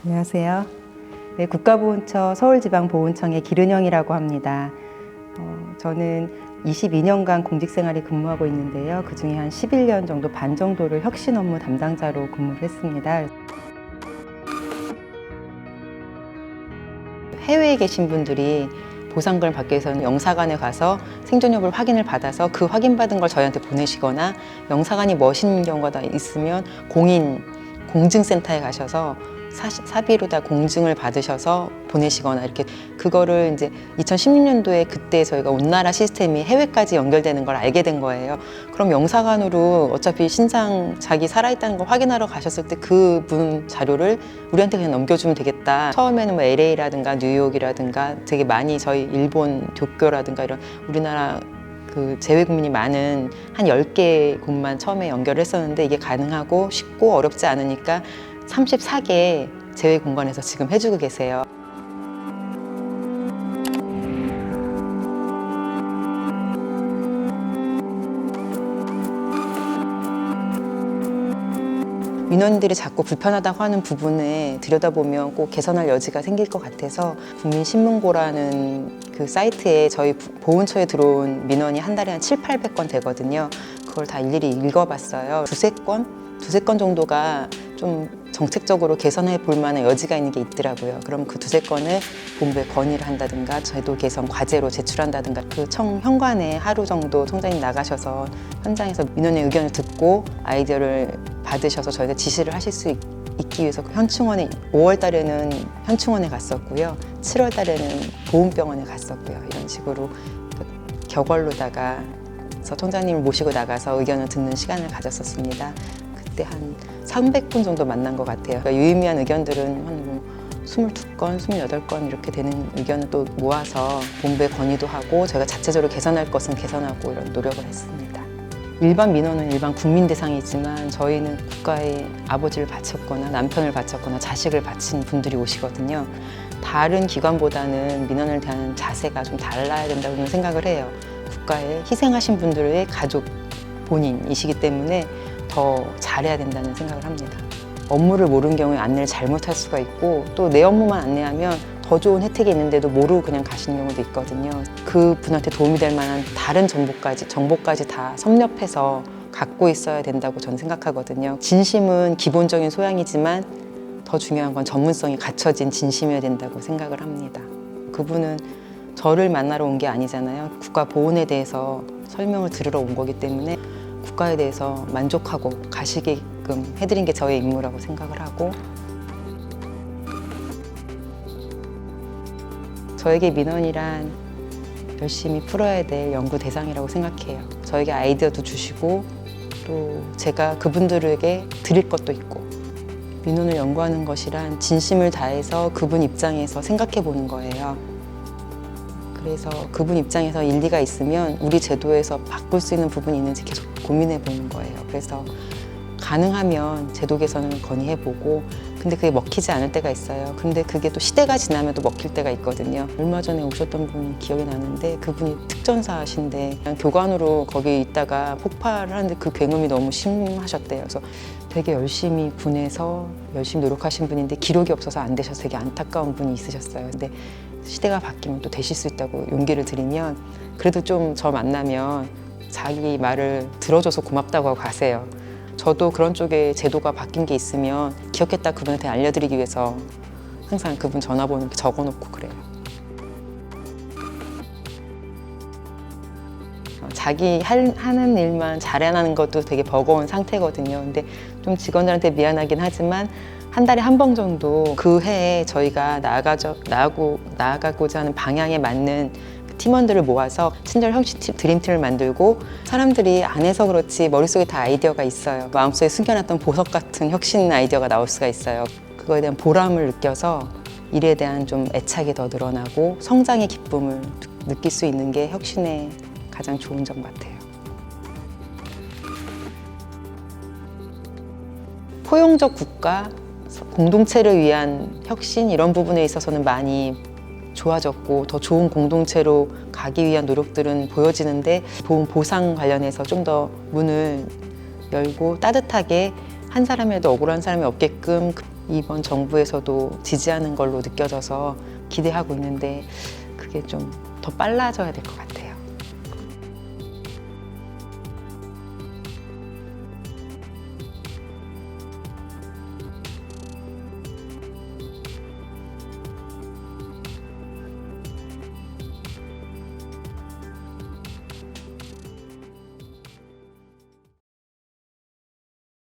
안녕하세요. 네, 국가보훈처 서울지방보훈청의 기른영이라고 합니다. 저는 22년간 공직생활에 근무하고 있는데요. 그중에 한 11년 정도 반 정도를 혁신 업무 담당자로 근무를 했습니다. 해외에 계신 분들이 보상금을 받기 위해서는 영사관에 가서 생존 여부를 확인을 받아서 그 확인받은 걸 저희한테 보내시거나, 영사관이 멋있는 경우가 있으면 공증센터에 가셔서 사비로 다 공증을 받으셔서 보내시거나, 이렇게 그거를 이제 2016년도에 그때 저희가 온나라 시스템이 해외까지 연결되는 걸 알게 된 거예요. 그럼 영사관으로 어차피 신상 자기 살아있다는 걸 확인하러 가셨을 때 그분 자료를 우리한테 그냥 넘겨주면 되겠다. 처음에는 뭐 LA라든가 뉴욕이라든가 되게 많이 저희 일본 도쿄라든가 이런 우리나라 그 재외국민이 많은 한 10개 곳만 처음에 연결을 했었는데, 이게 가능하고 쉽고 어렵지 않으니까 34개 재외 공간에서 지금 해주고 계세요. 민원인들이 자꾸 불편하다고 하는 부분에 들여다보면 꼭 개선할 여지가 생길 것 같아서, 국민신문고라는 그 사이트에 저희 보훈처에 들어온 민원이 한 달에 한 700~800건 되거든요. 그걸 다 일일이 읽어봤어요. 두세 건 정도가 좀 정책적으로 개선해 볼 만한 여지가 있는 게 있더라고요. 그럼 그 두세 건을 본부에 건의를 한다든가 제도 개선 과제로 제출한다든가, 그 청 현관에 하루 정도 청장님 나가셔서 현장에서 민원의 의견을 듣고 아이디어를 받으셔서 저희가 지시를 하실 수 있기 위해서 현충원에 5월 달에는 현충원에 갔었고요. 7월 달에는 보훈병원에 갔었고요. 이런 식으로 격월로다가 청장님을 모시고 나가서 의견을 듣는 시간을 가졌었습니다. 그때 한 300분 정도 만난 것 같아요. 그러니까 유의미한 의견들은 한 22건, 28건 이렇게 되는 의견을 또 모아서 본부에 건의도 하고, 저희가 자체적으로 개선할 것은 개선하고 이런 노력을 했습니다. 일반 민원은 일반 국민 대상이지만 저희는 국가에 아버지를 바쳤거나 남편을 바쳤거나 자식을 바친 분들이 오시거든요. 다른 기관보다는 민원을 대하는 자세가 좀 달라야 된다고 저는 생각을 해요. 국가에 희생하신 분들의 가족 본인이시기 때문에 더 잘해야 된다는 생각을 합니다. 업무를 모르는 경우에 안내를 잘못할 수가 있고, 또 내 업무만 안내하면 더 좋은 혜택이 있는데도 모르고 그냥 가시는 경우도 있거든요. 그분한테 도움이 될 만한 다른 정보까지 다 섭렵해서 갖고 있어야 된다고 저는 생각하거든요. 진심은 기본적인 소양이지만 더 중요한 건 전문성이 갖춰진 진심이어야 된다고 생각을 합니다. 그분은 저를 만나러 온 게 아니잖아요. 국가 보훈에 대해서 설명을 들으러 온 거기 때문에 국가에 대해서 만족하고 가시게끔 해드린 게 저의 임무라고 생각을 하고, 저에게 민원이란 열심히 풀어야 될 연구 대상이라고 생각해요. 저에게 아이디어도 주시고, 또 제가 그분들에게 드릴 것도 있고, 민원을 연구하는 것이란 진심을 다해서 그분 입장에서 생각해 보는 거예요. 그래서 그분 입장에서 일리가 있으면 우리 제도에서 바꿀 수 있는 부분이 있는지 계속 고민해 보는 거예요. 그래서 가능하면 제도 개선을 건의해보고, 근데 그게 먹히지 않을 때가 있어요. 근데 그게 또 시대가 지나면 또 먹힐 때가 있거든요. 얼마 전에 오셨던 분이 기억이 나는데, 그분이 특전사신데 그냥 교관으로 거기 있다가 폭발을 하는데 그 굉음이 너무 심하셨대요. 그래서 되게 열심히 군에서 열심히 노력하신 분인데 기록이 없어서 안 되셔서 되게 안타까운 분이 있으셨어요. 근데 시대가 바뀌면 또 되실 수 있다고 용기를 드리면, 그래도 좀 저 만나면 자기 말을 들어줘서 고맙다고 하고 가세요. 저도 그런 쪽에 제도가 바뀐 게 있으면 기억했다 그분한테 알려드리기 위해서 항상 그분 전화번호 이렇게 적어놓고 그래요. 자기 하는 일만 잘 안 하는 것도 되게 버거운 상태거든요. 근데 좀 직원들한테 미안하긴 하지만 한 달에 한 번 정도 그 해에 저희가 나아가고자 하는 방향에 맞는 팀원들을 모아서 친절 혁신 드림팀을 만들고, 사람들이 안 해서 그렇지 머릿속에 다 아이디어가 있어요. 마음속에 숨겨놨던 보석 같은 혁신 아이디어가 나올 수가 있어요. 그거에 대한 보람을 느껴서 일에 대한 좀 애착이 더 늘어나고 성장의 기쁨을 느낄 수 있는 게 혁신의 가장 좋은 점 같아요. 포용적 국가, 공동체를 위한 혁신, 이런 부분에 있어서는 많이 좋아졌고 더 좋은 공동체로 가기 위한 노력들은 보여지는데, 보상 관련해서 좀 더 문을 열고 따뜻하게 한 사람이라도 억울한 사람이 없게끔 이번 정부에서도 지지하는 걸로 느껴져서 기대하고 있는데 그게 좀 더 빨라져야 될 것 같아요.